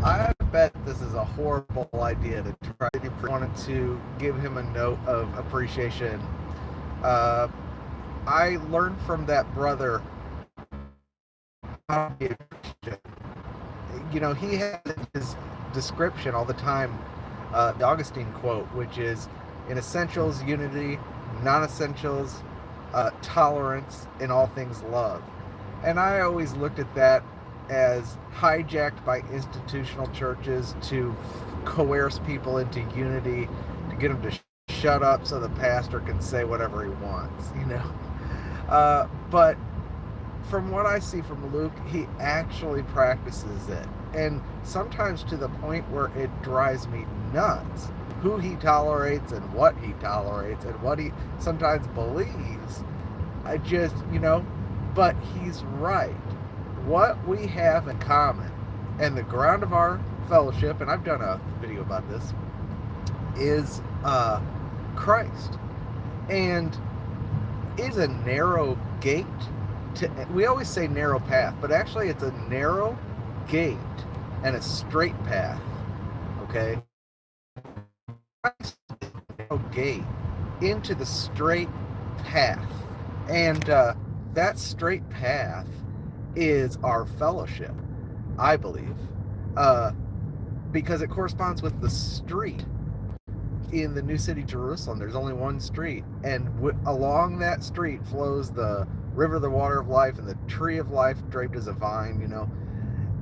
I bet this is a horrible idea to try to wanted to give him a note of appreciation. Uh, I learned from that brother how to be a Christian. You know, he had his description all the time, the Augustine quote, which is in essentials, unity, non essentials, tolerance, in all things, love. And I always looked at that as hijacked by institutional churches to coerce people into unity, to get them to shut up so the pastor can say whatever he wants, you know. But from what I see from Luke, he actually practices it. And sometimes to the point where it drives me nuts. Who he tolerates and what he tolerates and what he sometimes believes. I just, you know, but he's right. What we have in common and the ground of our fellowship, and I've done a video about this, is Christ. And it's a narrow gate. We always say narrow path, but actually it's a narrow gate and a straight path. Okay? Narrow gate into the straight path. And that straight path is our fellowship, I believe, because it corresponds with the street in the New City, Jerusalem. There's only one street, and along that street flows the river, the water of life, and the tree of life draped as a vine, you know.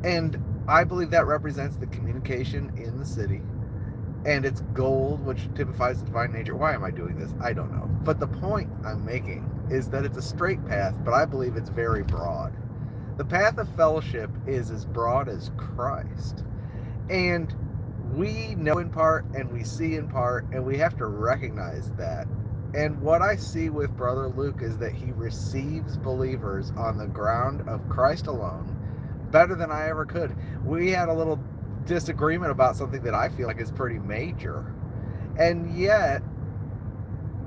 And I believe that represents the communication in the city, and it's gold, which typifies the divine nature. Why am I doing this? I don't know. But the point I'm making is that it's a straight path, but I believe it's very broad. The path of fellowship is as broad as Christ. And we know in part and we see in part, and we have to recognize that. And what I see with Brother Luke is that he receives believers on the ground of Christ alone better than I ever could. We had a little disagreement about something that I feel like is pretty major. And yet,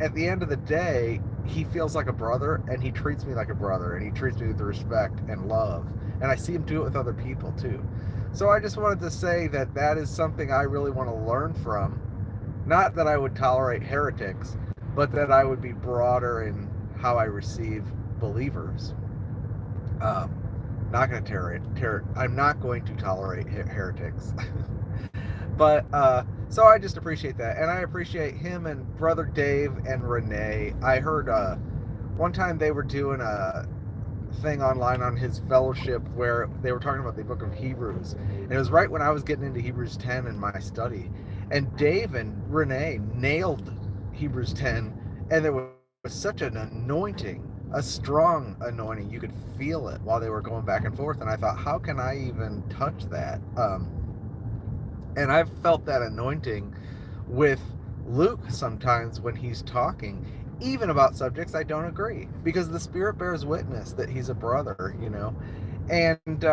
at the end of the day, he feels like a brother, and he treats me like a brother, and he treats me with respect and love. And I see him do it with other people too. So I just wanted to say that that is something I really want to learn from. Not that I would tolerate heretics, but that I would be broader in how I receive believers. Not going to I'm not going to tolerate heretics. But so I just appreciate that, and I appreciate him and Brother Dave and Renee. I heard one time they were doing a thing online on his fellowship where they were talking about the book of Hebrews, and it was right when I was getting into Hebrews 10 in my study, and Dave and Renee nailed Hebrews 10, and there was such an anointing, a strong anointing. You could feel it while they were going back and forth, and I thought, how can I even touch that? And I've felt that anointing with Luke sometimes when he's talking, even about subjects I don't agree, because the Spirit bears witness that he's a brother, you know. And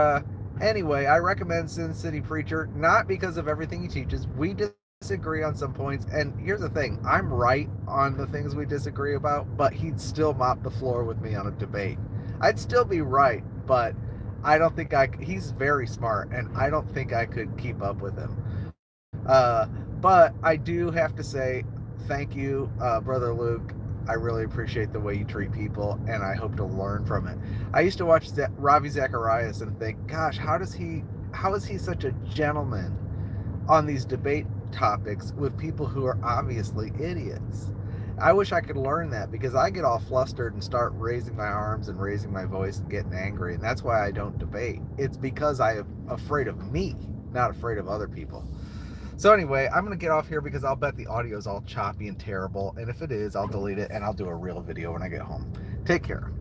anyway, I recommend Sin City Preacher, not because of everything he teaches. We disagree on some points, and here's the thing, I'm right on the things we disagree about, but he'd still mop the floor with me on a debate. I'd still be right, but I don't think he's very smart, and I don't think I could keep up with him. But I do have to say thank you, Brother Luke. I really appreciate the way you treat people, and I hope to learn from it. I used to watch Ravi Zacharias and think, gosh, how is he such a gentleman on these debate topics with people who are obviously idiots? I wish I could learn that, because I get all flustered and start raising my arms and raising my voice and getting angry, and that's why I don't debate. It's because I am afraid of me, not afraid of other people. So anyway, I'm going to get off here because I'll bet the audio is all choppy and terrible, and if it is, I'll delete it and I'll do a real video when I get home. Take care.